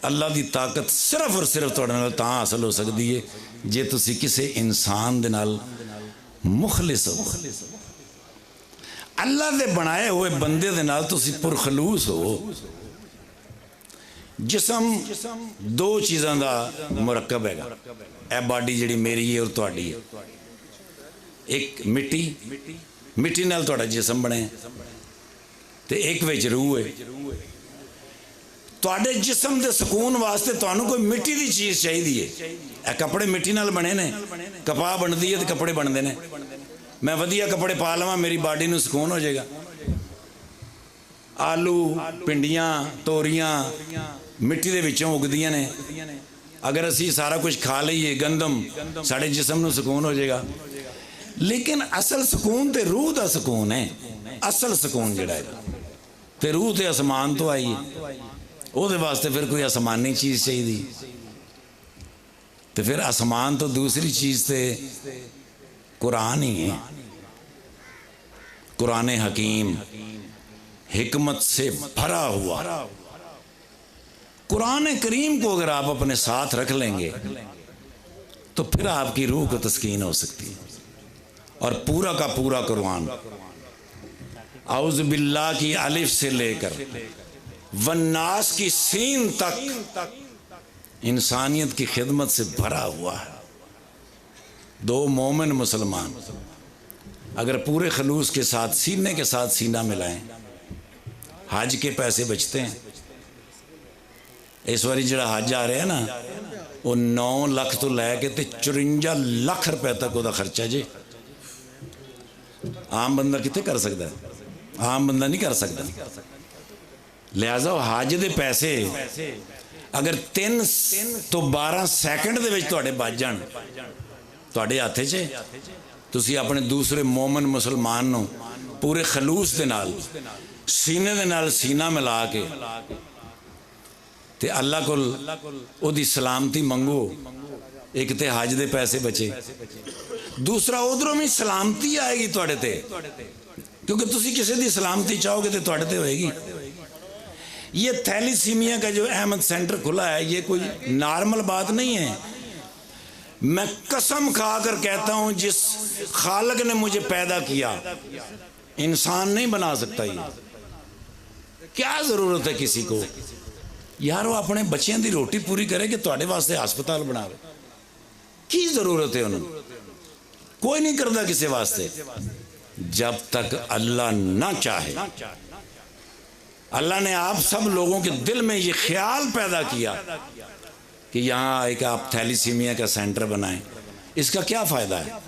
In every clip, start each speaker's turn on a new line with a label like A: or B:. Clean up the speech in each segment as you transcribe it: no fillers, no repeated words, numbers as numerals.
A: अल्लाह की ताकत सिर्फ और सिर्फ तुहाडे नाल तां हासिल हो सकती है जे तुसी किसी इंसान दे नाल मुखलिस हो। अल्लाह दे बनाए हुए बंदे दे नाल तुसी पुरखलूस हो। जिसम दो चीज़ों का मुरक्कब है। यह बॉडी जिहड़ी मेरी है और तुहाडी है। एक मिट्टी, मिट्टी नाल तुहाडा जिसम बने, ते एक विच रूह है। तुहाडे जिसम के सुकून वास्ते तुहानू कोई मिट्टी की चीज़ चाहिए है। यह कपड़े मिट्टी नाल बने ने, कपाह बनती है तो कपड़े बनते हैं। मैं वधिया कपड़े पा लवां, मेरी बॉडी नू सुकून हो जाएगा। आलू, भिंडियां, तोरियां मिट्टी दे विचों उगदियां ने। अगर असी सारा कुछ खा लीए गंदम, साढ़े जिसम नू सुकून हो जाएगा। लेकिन असल सुकून तो रूह का सुकून है। असल सुकून जिहड़ा है तो रूह तो आसमान तो आई है। ਉਹਦੇ वास्ते फिर कोई आसमानी चीज़ चाहिए। तो फिर आसमान तो दूसरी चीज़ तो कुरान ही है। कुरान हकीम हिकमत से भरा हुआ कुरान करीम को अगर आप अपने साथ रख लेंगे तो फिर आपकी रूह को तस्कीन हो सकती है। और पूरा का पूरा कुरान औज़ु बिल्लाह की अलिफ से लेकर वन्नास की सीन तक इंसानियत की खिदमत से भरा हुआ है। दो मोमिन मुसलमान अगर पूरे खलूस के साथ सीने के साथ सीना मिलाएं, हज के पैसे बचते हैं। इस बारी जो हज आ रहा है ना, वो 9 लाख तो लैके 54 लाख रुपए तक वह खर्चा जे। आम बंदा कितने कर सकता है? आम बंदा नहीं कर सकता। लिहाजा हज के पैसे अगर 3 तो 12 सैकंड दे विच तुहाडे बच जाण, तुहाडे हत्थ च तुसी अपने दूसरे मोमन मुसलमान नूं पूरे खलूस दे नाल सीने दे नाल सीना मिला के ते अल्लाह कोल ओदी सलामती मंगो। एक तो हज दे पैसे बचे, दूसरा उधरों भी सलामती आएगी तुहाडे ते, क्योंकि तुसी किसी दी सलामती चाहोगे तो तुहाडे ते होएगी। ये थैलीसीमिया का जो अहमद सेंटर खुला है, ये कोई नॉर्मल बात नहीं है। मैं कसम खा कर कहता हूं, जिस खालक ने मुझे पैदा किया इंसान नहीं बना सकता। ये क्या जरूरत है किसी को यार वो अपने बच्चों की रोटी पूरी करे कि तुहाडे वास्ते हस्पताल बनावे? की जरूरत है उन्होंने? कोई नहीं करता किसी वास्ते जब तक अल्लाह ना चाहे। अल्लाह ने आप सब लोगों के दिल में ये ख्याल पैदा किया कि यहाँ एक आप थैलीसीमिया का सेंटर बनाएं। इसका क्या फ़ायदा है?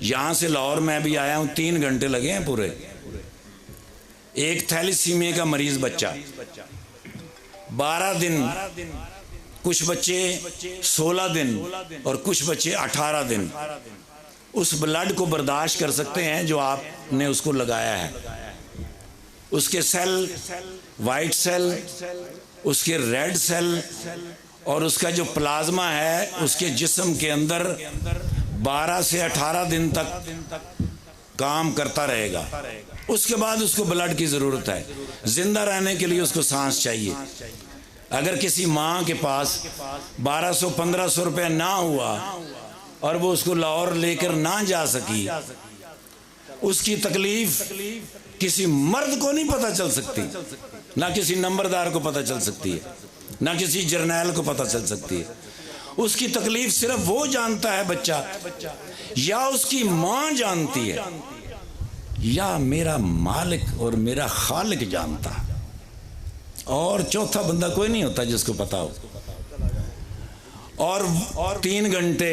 A: यहाँ से लाहौर में भी आया हूँ, 3 घंटे लगे हैं पूरे। एक थैलीसीमिया का मरीज बच्चा 12 दिन, कुछ बच्चे 16 दिन और कुछ बच्चे 18 दिन उस ब्लड को बर्दाश्त कर सकते हैं जो आपने उसको लगाया है। उसके सेल, वाइट सेल, उसके रेड सेल और उसका जो प्लाज्मा है उसके जिस्म के अंदर 12 से 18 दिन तक काम करता रहेगा। उसके बाद उसको ब्लड की ज़रूरत है। जिंदा रहने के लिए उसको सांस चाहिए। अगर किसी माँ के पास 1200-1500 रुपये ना हुआ और वो उसको लाहौर लेकर ना जा सकी, उसकी तकलीफ किसी मर्द को नहीं पता चल सकती, ना किसी नंबरदार को पता चल सकती है, ना किसी जर्नैल को पता चल सकती है। उसकी तकलीफ सिर्फ वो जानता है बच्चा, या उसकी माँ जानती है, या मेरा मालिक और मेरा खालिक जानता है। और चौथा बंदा कोई नहीं होता जिसको पता हो। और 3 घंटे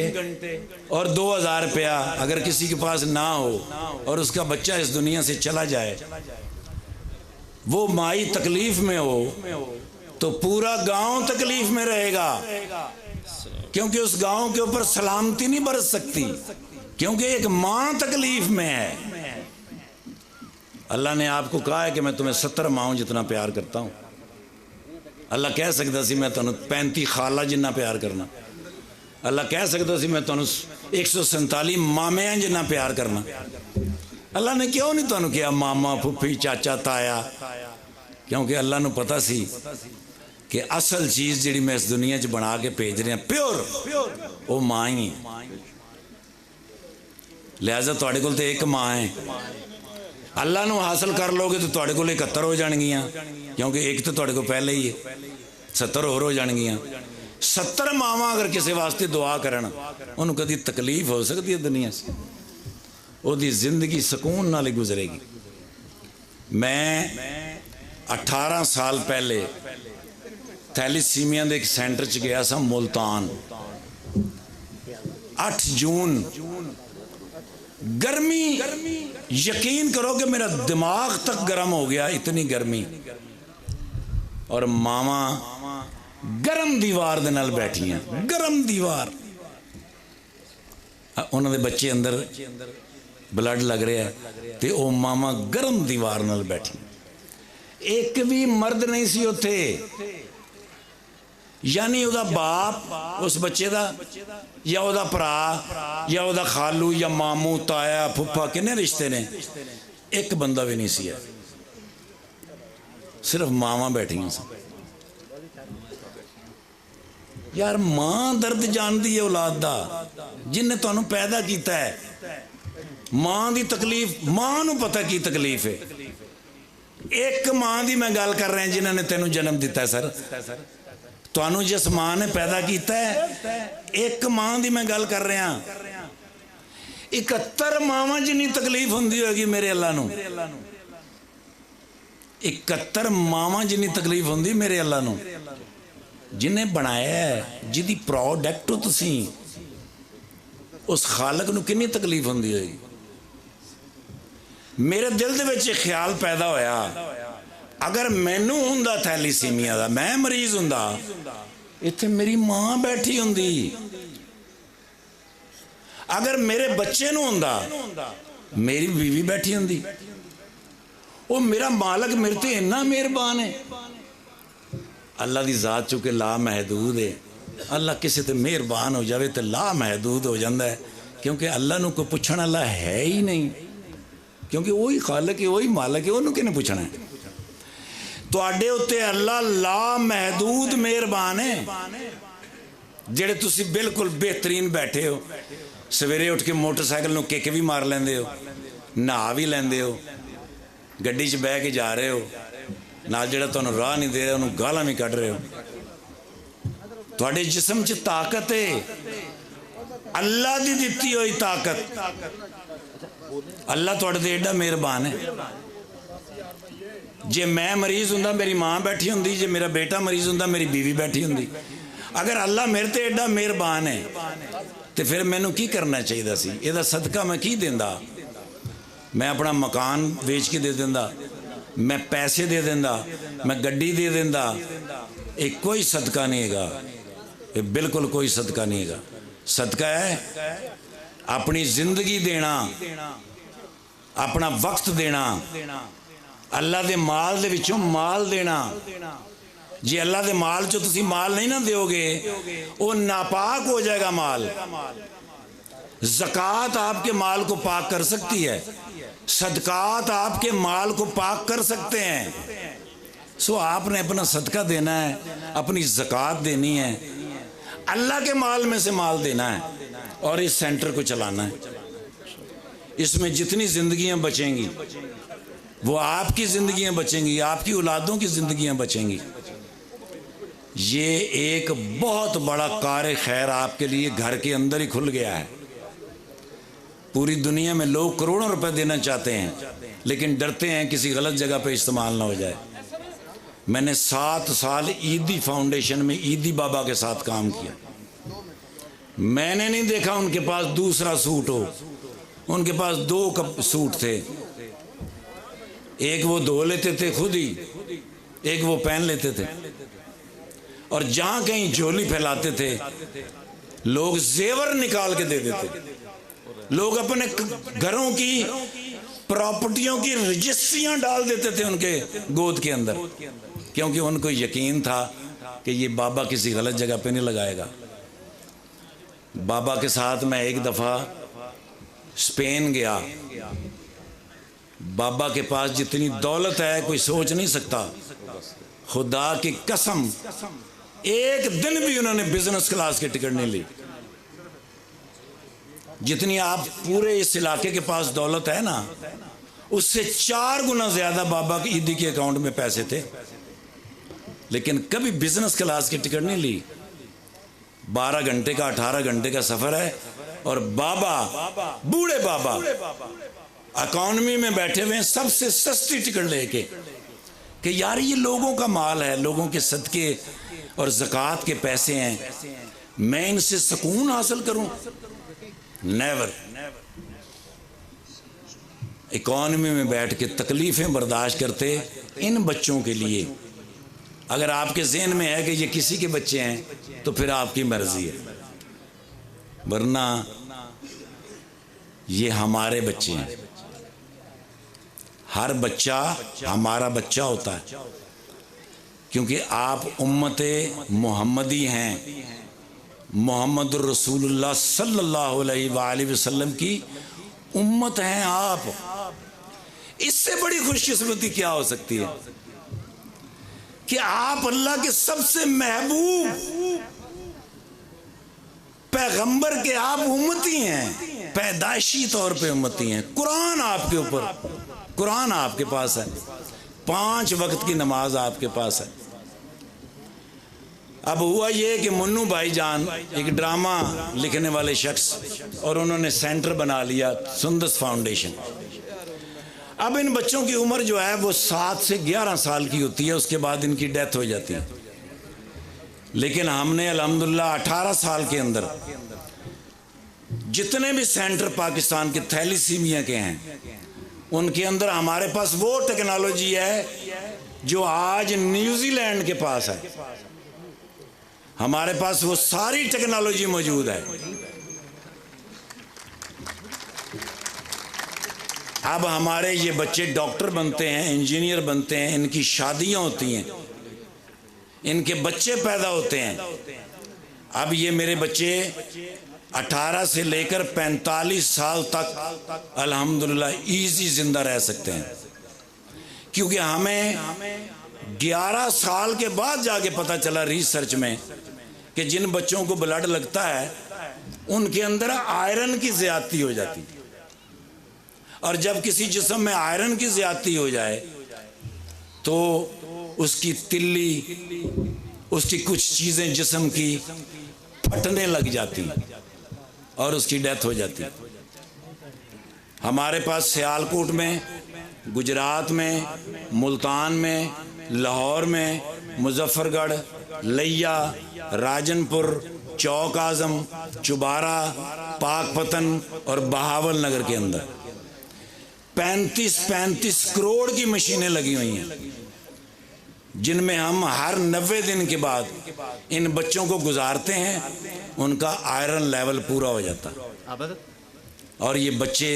A: और 2000 रुपया अगर किसी के पास ना हो और उसका बच्चा इस दुनिया से चला जाए, वो माई तकलीफ में हो तो पूरा गांव तकलीफ में रहेगा, क्योंकि उस गांव के ऊपर सलामती नहीं बरस सकती, क्योंकि एक मां तकलीफ में है। अल्लाह ने आपको कहा है कि मैं तुम्हें 70 माओं जितना प्यार करता हूं। अल्लाह कह सकता सी मैं तुहानू 35 खाला जिन्ना प्यार करना। अल्लाह कह सकता सी मैं तुहानू 147 मामियां जिन्ना प्यार करना। अल्लाह ने क्यों नहीं तुहानू कहा मामा, फुफी, चाचा, ताया? क्योंकि अल्लाह नू पता सी कि असल चीज़ जी मैं इस दुनिया च बना के भेज रहा प्योर, वो माँ ही है। लिहाजा तुहाडे कोल तो एक माँ है, अल्लाह नू हासिल कर लोगे तो तुहाडे कोल 71 हो जाएगियाँ, क्योंकि एक तो तुहाडे कोल पहले ही है, 70 होर हो जाएगियाँ। 70 मावां अगर किसी वास्ते दुआ करन, उन्होंने कभी तकलीफ हो सकती है दुनिया से, उसकी जिंदगी सुकून नाल गुजरेगी। मैं 18 साल पहले थैलीसीमिया के एक सेंटर च गया सा मुल्तान। 8 जून गर्मी, यकीन करो कि मेरा दिमाग तक गर्म हो गया, इतनी गर्मी। और मामा गर्म दीवार दे नाल बैठियां, गर्म दीवार, उन्होंने बच्चे अंदर ब्लड लग रहा है तो वह मामा गर्म दीवार नाल बैठी। एक भी मर्द नहीं सी उत्थे, यानी उसका बाप उस बच्चे का, या उसका भरा, या उसका खालू, या मामू, ताया, फुफा, किन्ने रिश्ते ने, एक बंदा भी नहीं सी है, सिर्फ मावां बैठियां सन। यार मां दर्द जानती है औलाद का, जिन्हें तुहानू पैदा किया है, मां की तकलीफ, मां नू पता की तकलीफ है। एक मां की मैं गल कर रहा जिन्होंने तेनू जन्म दिता है सर, तुहानू जिस मां ने पैदा किया है, एक मां की मैं गल कर रहा। 71 मावां जिन्नी तकलीफ होंदी होगी मेरे अल्लाह नू, 71 मावां जिन्नी तकलीफ होंदी मेरे अल्लाह नू, जिन्हें बनाया है, जिहदी प्रोडक्ट हो तुसी, उस खालक नू कितनी तकलीफ होंदी होगी। मेरे दिल दे विच ख्याल पैदा होया, अगर मैनू हुंदा थैलीसीमिया दा, मैं मरीज हुंदा, इत्थे मेरी मां बैठी हुंदी। अगर मेरे बच्चे नू हुंदा, मेरी बीवी बैठी हुंदी। वो मेरा मालक मेरे ते इन्ना मेहरबान है। अल्लाह की जात चूँकि ला महदूद है, अल्लाह किसी ते मेहरबान हो जाए तो ला महदूद हो जाता है, क्योंकि अल्लाह नू कोई पुछण वाला है ही नहीं, क्योंकि वही खालक है, वही मालक है, उन्होंने किने पुछना है। तुहाडे उत्ते अल्लाह ला महदूद मेहरबान है, जेड़े तुसी बिल्कुल बेहतरीन बैठे हो, सवेरे उठ के मोटरसाइकिल नू किक भी मार लेंदे हो, नहा भी लेंदे हो, गड्डी च बह के जा रहे हो, नाल जेड़ा तुहानू राह नहीं दे रहा उन्होंने गालां भी कढ़ रहे हो। तुहाडे जिस्म च ताकत है, अल्लाह दी दित्ती हुई ताकत। अल्लाह तुहाडे ते एडा मेहरबान है। जे मैं मरीज हुंदा मेरी मां बैठी हुंदी, जे मेरा बेटा मरीज हुंदा मेरी बीवी बैठी हुंदी। अगर अल्लाह मेरे ते एडा मेहरबान है तो फिर मैनू की करना चाहिए सी? इहदा सदका मैं की देंदा? मैं अपना मकान बेच के दे देंदा, मैं पैसे दे देंदा, मैं गड्डी दे देंदा। एक कोई सदका नहीं हैगा, ये बिल्कुल कोई सदका नहीं हैगा। सदका है अपनी जिंदगी देना, अपना वक्त देना, अल्लाह दे माल दे विचों माल देना। जे अल्लाह दे माल चो तुसी माल नहीं ना दोगे, वो नापाक हो जाएगा माल। ज़कात आपके माल को पाक कर सकती है, सदकात आपके माल को पाक कर सकते हैं। सो आपने अपना सदका देना है, अपनी ज़कात देनी है, अल्लाह के माल में से माल देना है और इस सेंटर को चलाना है। इसमें जितनी जिंदगियां बचेंगी वो आपकी जिंदगियां बचेंगी, आपकी औलादों की जिंदगियां बचेंगी। ये एक बहुत बड़ा कार्य खैर आपके लिए घर के अंदर ही खुल गया है। पूरी दुनिया में लोग करोड़ों रुपए देना चाहते हैं, लेकिन डरते हैं किसी गलत जगह पे इस्तेमाल ना हो जाए। मैंने 7 साल ईदी फाउंडेशन में ईदी बाबा के साथ काम किया। मैंने नहीं देखा उनके पास दूसरा सूट हो। उनके पास 2 सूट थे, एक वो धो लेते थे खुद ही, एक वो पहन लेते थे। और जहां कहीं झोली फैलाते थे लोग जेवर निकाल के दे देते। लोग अपने घरों की प्रॉपर्टियों की रजिस्ट्रियां डाल देते थे उनके गोद के अंदर, क्योंकि उनको यकीन था कि ये बाबा किसी गलत जगह पे नहीं लगाएगा। बाबा के साथ मैं एक दफ़ा स्पेन गया। बाबा के पास जितनी दौलत है कोई सोच नहीं सकता। खुदा की कसम एक दिन भी उन्होंने बिजनेस क्लास की टिकट नहीं ली। जितनी आप पूरे इस इलाके के पास दौलत है ना, उससे 4 गुना ज्यादा बाबा की ईदी के अकाउंट में पैसे थे, लेकिन कभी बिजनेस क्लास की टिकट नहीं ली। 12 घंटे का 18 घंटे का सफर है और बाबा, बूढ़े बाबा इकोनॉमी में बैठे हुए हैं, सबसे सस्ती टिकट लेके कि यार ये लोगों का माल है, लोगों के सदके और ज़कात के पैसे हैं, मैं इनसे सुकून हासिल करूं? नेवर। इकोनॉमी में बैठ के तकलीफें बर्दाश्त करते इन बच्चों के लिए। अगर आपके ज़हन में है कि ये किसी के बच्चे हैं तो फिर आपकी मर्जी है, वरना ये हमारे बच्चे हैं। हर बच्चा हमारा बच्चा होता है, क्योंकि आप उम्मते मोहम्मदी हैं। मोहम्मद रसूलुल्लाह सल्लल्लाहु अलैहि वसल्लम की उम्मत हैं आप। इससे बड़ी खुशकिस्मती क्या हो सकती है कि आप अल्लाह के सबसे महबूब पैगंबर के आप उम्मती हैं, पैदाइशी तौर पे उम्मती हैं। कुरान आपके ऊपर, कुरान आपके पास है, 5 वक्त की नमाज आपके पास है। अब हुआ ये कि मुन्नू भाईजान एक ड्रामा लिखने वाले शख्स, और उन्होंने सेंटर बना लिया सुंदस फाउंडेशन। अब इन बच्चों की उम्र जो है वो 7 से 11 साल की होती है, उसके बाद इनकी डेथ हो जाती है। लेकिन हमने अल्हम्दुलिल्लाह 18 साल के अंदर जितने भी सेंटर पाकिस्तान के थैलीसीमिया के हैं, उनके अंदर हमारे पास वो टेक्नोलॉजी है जो आज न्यूजीलैंड के पास है। हमारे पास वो सारी टेक्नोलॉजी मौजूद है। अब हमारे ये बच्चे डॉक्टर बनते हैं, इंजीनियर बनते हैं, इनकी शादियां होती हैं, इनके बच्चे पैदा होते हैं। अब ये मेरे बच्चे 18 से लेकर 45 साल तक अल्हम्दुलिल्लाह इजी जिंदा रह सकते हैं, क्योंकि हमें 11 साल के बाद जाके पता चला रिसर्च में कि जिन बच्चों को ब्लड लगता है उनके अंदर आयरन की ज्यादती हो जाती है। और जब किसी जिस्म में आयरन की ज्यादती हो जाए तो उसकी तिल्ली, उसकी कुछ चीजें जिस्म की फटने लग जाती और उसकी डेथ हो जाती। हमारे पास सियालकोट में, गुजरात में, मुल्तान में, लाहौर में, मुजफ्फरगढ़, लिया, राजनपुर, चौक आजम, चुबारा, पाकपतन और बहावल नगर के अंदर 35 करोड़ की मशीनें लगी हुई हैं, जिनमें हम हर 90 दिन के बाद इन बच्चों को गुजारते हैं, उनका आयरन लेवल पूरा हो जाता है और ये बच्चे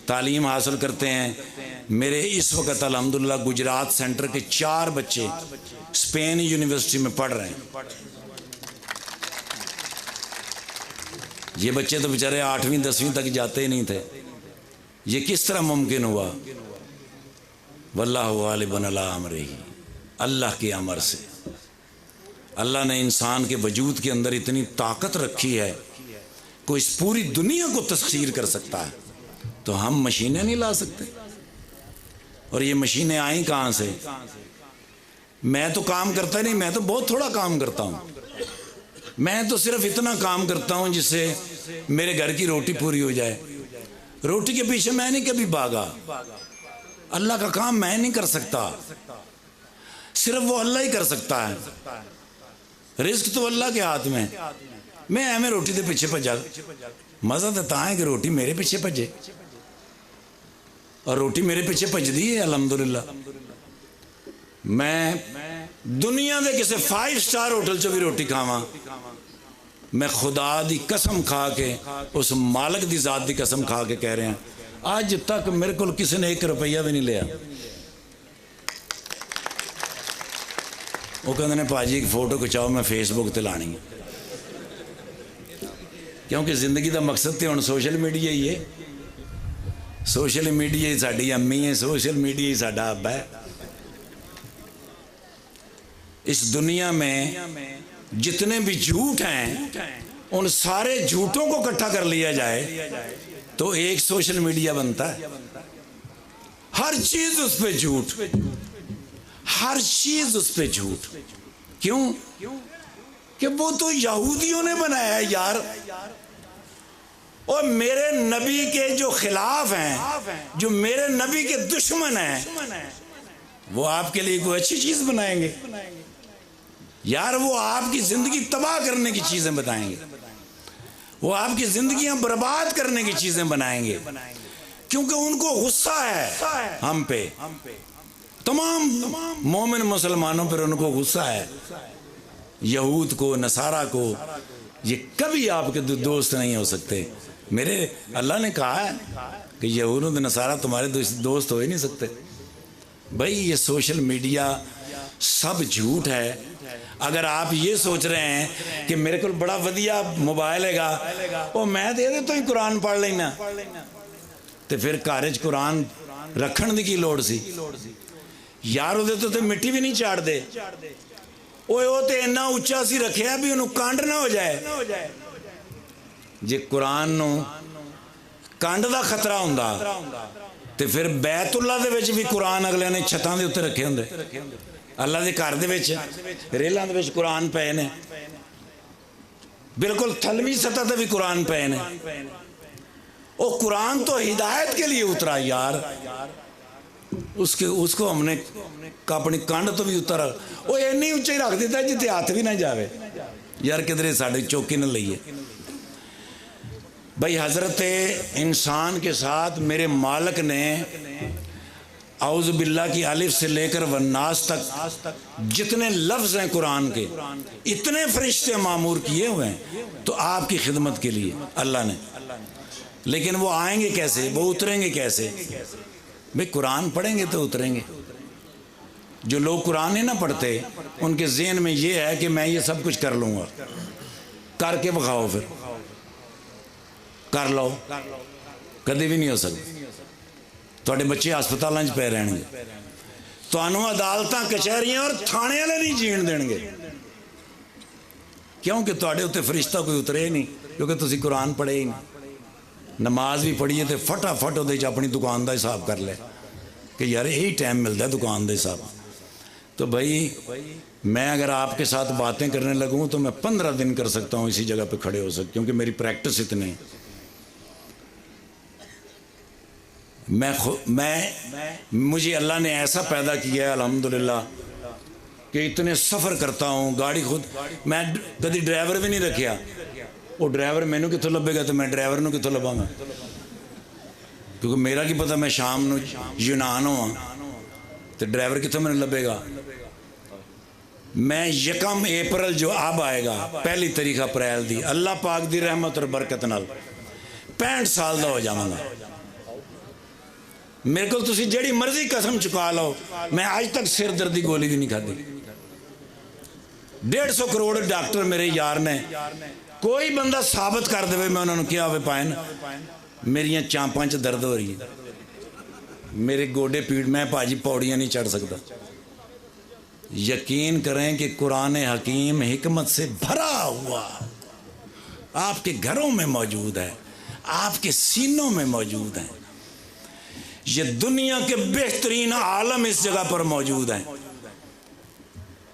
A: तालीम हासिल करते हैं। मेरे इस वक्त अल्हम्दुलिल्लाह गुजरात सेंटर के 4 बच्चे स्पेन यूनिवर्सिटी में पढ़ रहे हैं। ये बच्चे तो बेचारे 8वीं 10वीं तक जाते ही नहीं थे। ये किस तरह मुमकिन हुआ? वल्लाहु गालिबुन अला अमरिही, अल्लाह के अमर से। अल्लाह ने इंसान के वजूद के अंदर इतनी ताकत रखी है, कोई इस पूरी दुनिया को तस्खीर कर सकता है, तो हम मशीनें नहीं ला सकते। और ये मशीनें आई कहाँ से? मैं तो काम करता नहीं, मैं तो बहुत थोड़ा काम करता हूँ। मैं तो सिर्फ इतना काम करता हूँ जिससे मेरे घर की रोटी पूरी हो जाए। रोटी के पीछे मैं नहीं कभी भागा। अल्लाह का काम मैं नहीं कर सकता, सिर्फ वो अल्लाह ही कर सकता है। रिस्क तो अल्लाह के हाथ में। मैं एवं रोटी के पीछे भजा, मजा तो ता है कि रोटी मेरे पीछे भजे, और रोटी मेरे पीछे भजदी है अल्हम्दुलिल्लाह। मैं दुनिया के किसी 5 स्टार होटल च भी रोटी खावा, मैं खुदा दी कसम खा के, उस मालिक दी जात दी कसम खा के कह रहे हैं, आज तक मेरे को किसी ने 1 रुपया भी नहीं लिया। वो कहते हैं भाजी एक फोटो खिंचाओ, मैं फेसबुक ते लानी है, क्योंकि जिंदगी का मकसद तो हम सोशल मीडिया ही है। सोशल मीडिया ही साडी अम्मी है, सोशल मीडिया ही साडा अब्बा है। इस दुनिया में जितने भी झूठ हैं उन सारे झूठों को इकट्ठा कर लिया जाए तो एक सोशल मीडिया बनता है। हर चीज उस पे झूठ, हर चीज उस पे झूठ। क्यों? कि वो तो यहूदियों ने बनाया है यार। और मेरे नबी के जो खिलाफ हैं, जो मेरे नबी के दुश्मन हैं, वो आपके लिए कोई अच्छी चीज बनाएंगे यार? वो आपकी जिंदगी तबाह करने की चीजें बताएंगे, वो आपकी जिंदगियां बर्बाद करने की चीजें बनाएंगे, क्योंकि उनको गुस्सा है हम पे। तमाम मोमिन मुसलमानों पर उनको गुस्सा है। यहूद को, नसारा को ये कभी आपके दोस्त नहीं हो सकते। मेरे अल्लाह ने कहा है कि यहूद और नसारा तुम्हारे दोस्त हो ही नहीं सकते। भाई ये सोशल मीडिया सब झूठ है। अगर आप ये सोच रहे हैं कि मेरे को बड़ा वधिया मोबाइल हैगा और मैं दे देता ही कुरान पढ़ लेना, तो फिर घर च कुरान रखण की लोड़ सी यार? उहदे तो मिट्टी भी नहीं झाड़ते। ओए वो तो इन्ना उच्चा सी रखिया भी उन्होंने कंड ना हो जाए। जे कुरान नू कंड का खतरा हुंदा ते फिर बैतुल्ला दे विच भी कुरान अगले ने छतां दे उत्ते रखे हुंदे। अल्लाह दे घर दे विच रेलां दे विच कुरान पे ने, बिल्कुल थलवी सतह ते भी कुरान पे ने। ओ कुरान तो हिदायत के लिए उतरा यार। उसको हमने अपनी कंड तो भी उतर वो इन्नी उच्चे रख दिता जिते हाथ भी ना जावे यार, किधरे साड़ी चौकी न लईए। भाई हजरत इंसान के साथ मेरे मालिक ने औज़ बिल्ला की अलिफ से लेकर वन्नास तक जितने लफ्ज हैं कुरान के, इतने फरिश्ते मामूर किए हुए हैं तो आपकी खिदमत के लिए अल्लाह ने। लेकिन वो आएंगे कैसे, वो उतरेंगे कैसे? भाई कुरान पढ़ेंगे तो उतरेंगे। जो लोग कुरान नहीं ना पढ़ते उनके ज़हन में ये है कि मैं ये सब कुछ कर लूँगा। करके बखाओ, फिर कर लो, कभी भी नहीं हो सकता। थोड़े बच्चे हस्पतालों पे रहने, थानू अदालतां कचहरियां और थाने वाले नहीं जीण देंगे, क्योंकि थोड़े उत्ते फरिश्ता कोई उतरे नहीं, क्योंकि तुसी कुरान पढ़े ही नहीं। नमाज भी पढ़िए तो फटाफट वो अपनी दुकान का हिसाब कर ले कि यार यही टाइम मिलता है दुकान का हिसाब। तो भाई मैं अगर आपके साथ बातें करने लगूँ तो मैं 15 दिन कर सकता हूँ इसी जगह पे खड़े हो सकते, क्योंकि मेरी प्रैक्टिस इतनी है। मुझे अल्लाह ने ऐसा पैदा किया है अल्हम्दुलिल्लाह कि इतने सफ़र करता हूँ। गाड़ी खुद, मैं कभी ड्राइवर भी नहीं रखिया। वो ड्राइवर मैनू कितों लभेगा तो मैं ड्राइवर नू कितों लभांगा, क्योंकि मेरा की पता मैं शाम नू यूनान होवां तो ड्राइवर कितों मैनू लभेगा। मैं यकम अप्रैल जो अब आएगा, पहली तारीख अप्रैल दी, अल्लाह पाक दी रहमत और बरकत नाल 65 साल का हो जावांगा। मेरे को तुसी जेड़ी मर्जी कसम चुका लो, मैं आज तक सिर दर्द की गोली भी नहीं खाधी। 150 करोड़ डॉक्टर मेरे यार ने, कोई बंदा साबित कर दे, मैं उन्होंने क्या हो पाए ना, मेरिया चांपां च दर्द हो रही है, मेरे गोडे पीड़, मैं भाजी पौड़ियां नहीं चढ़ सकता। यकीन करें कि कुरान हकीम हिकमत से भरा हुआ आपके घरों में मौजूद है, आपके सीनों में मौजूद है। ये दुनिया के बेहतरीन आलम इस जगह पर मौजूद हैं।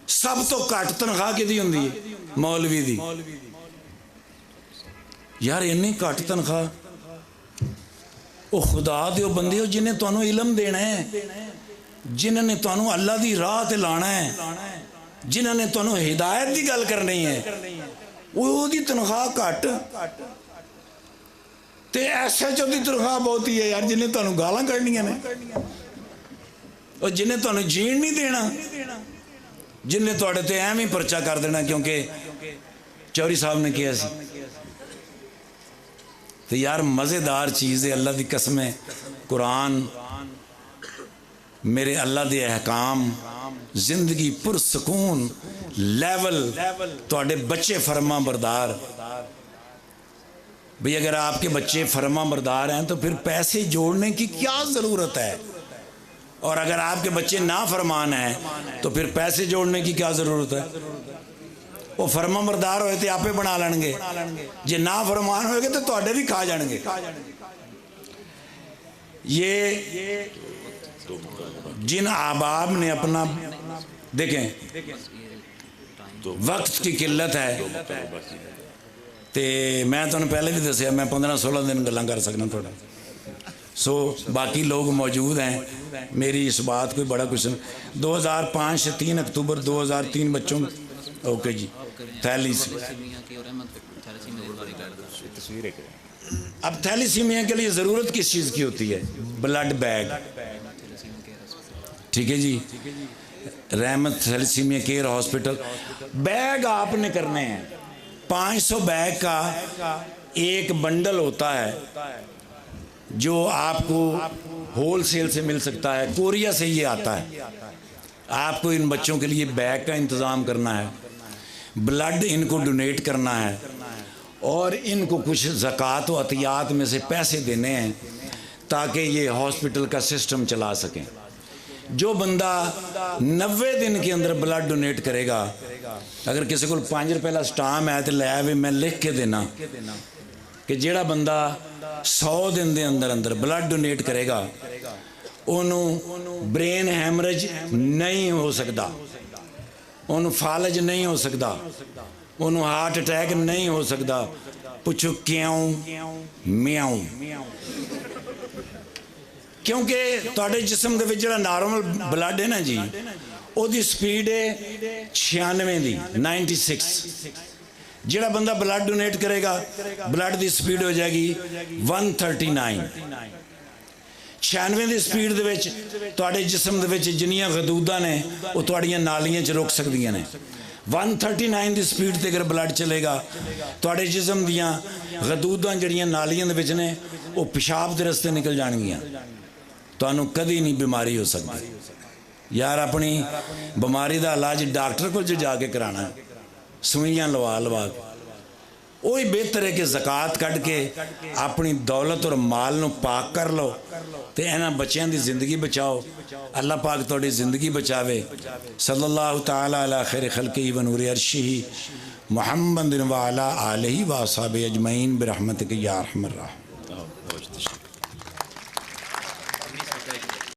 A: सब तो घट तनख्वाह किहदी हुंदी है? मौलवी दी। यार इन्नी घट तनख्वाह, ओ खुदा दे बंदे हो जिन्हें तुहानू इलम देना है, जिन्होंने तुहानू अल्लाह दी राह ते लाना है, जिन्होंने तुहानू हिदायत की गल करनी है, ओदी तनख्वाह घट ते SHO की तनख्वाह बहुत ही है यार, जिन्हें तुहानू गालां कढ़नियां ने और जिन्हें तुहानू जीण नहीं देना, जिन्हें तुहाडे ते एवें ही परचा कर देना क्योंकि चौधरी साहब ने किया सी। तो यार मज़ेदार चीज़ है, अल्लाह की कसम है। कुरान मेरे अल्लाह के अहकाम, जिंदगी पुरसकून लेवल, तुहाडे बच्चे फरमा बरदार। भाई अगर आपके बच्चे फरमा बरदार हैं तो फिर पैसे जोड़ने की क्या ज़रूरत है? और अगर आपके बच्चे ना फरमान हैं तो फिर पैसे जोड़ने की क्या ज़रूरत है? वो फरमा बरदार होए तो आपे बना लेंगे, जे ना फरमान होएगे तो तुहाडे भी खा जाएंगे। ये जिन अहबाब ने अपना, देखें वक्त की किल्लत है, तो मैं तुहानू पहले भी दसिया मैं 15-16 दिन गल्लां कर सकना थोड़ा। सो बाकी लोग मौजूद हैं, मेरी इस बात को बड़ा कुछ 2005 से 3 अक्टूबर 2003 बच्चों, ओके जी, अब थैलीसीमिया के लिए ज़रूरत किस चीज़ की होती है? ब्लड बैग, ठीक है जी। रहमत थैलीसीमिया केयर हॉस्पिटल, बैग आपने करने हैं 500 बैग का एक बंडल होता है जो आपको होल सेल से मिल सकता है, कोरिया से ये आता है। आपको इन बच्चों के लिए बैग का इंतज़ाम करना है, ब्लड इनको डोनेट करना है और इनको कुछ ज़कात व अतियात में से पैसे देने हैं ताकि ये हॉस्पिटल का सिस्टम चला सकें। जो बंदा 90 दिन के अंदर ब्लड डोनेट करेगा, अगर किसी को 5 रुपए का स्टाम है तो लै भी मैं लिख के देना कि जेड़ा बंदा 100 दिन के अंदर अंदर ब्लड डोनेट करेगा उन्होंने ब्रेन हैमरेज नहीं हो सकता, उन्होंने फालज नहीं हो सकता, उन्होंने हार्ट अटैक नहीं हो सकता। पूछो क्यों? म्याऊं, क्योंकि तुहाडे जिस्म दे विच जिहड़ा नॉर्मल ब्लड है ना जी, ओदी स्पीड है 96 दी 96। जिहड़ा बंदा ब्लड डोनेट करेगा ब्लड की स्पीड हो जाएगी 139। 96 की स्पीड दे विच तुहाडे जिस्म दे विच जिन्नियां गदूदां ने वो तुहाड़ियां नालियां च रुक सकदियां ने। 139 की स्पीड से अगर ब्लड चलेगा तुहाडे जिस्म दियां गदूदां जिहड़ियां नालियां दे विच ने वो पेशाब के रस्ते निकल जाणगियां, तुहानू कदी नहीं बीमारी हो सकती। यार अपनी बीमारी का इलाज डॉक्टर को जो जाके कराना, सुइयां लवा लवा के, वही बेहतर है कि ज़कात कढ़ के अपनी दौलत और माल नू पाक कर लो तो इन्हां बच्चों की ज़िंदगी बचाओ। अल्लाह पाक तुहाडी ज़िंदगी बचावे। सल्लल्लाहु ताला अला खैर खल्क़िही व नूरि अर्शिही मुहम्मदिन व अला आलिही व असहाबिही अजमईन बिरहमतिक या अरहमर राहिमीन।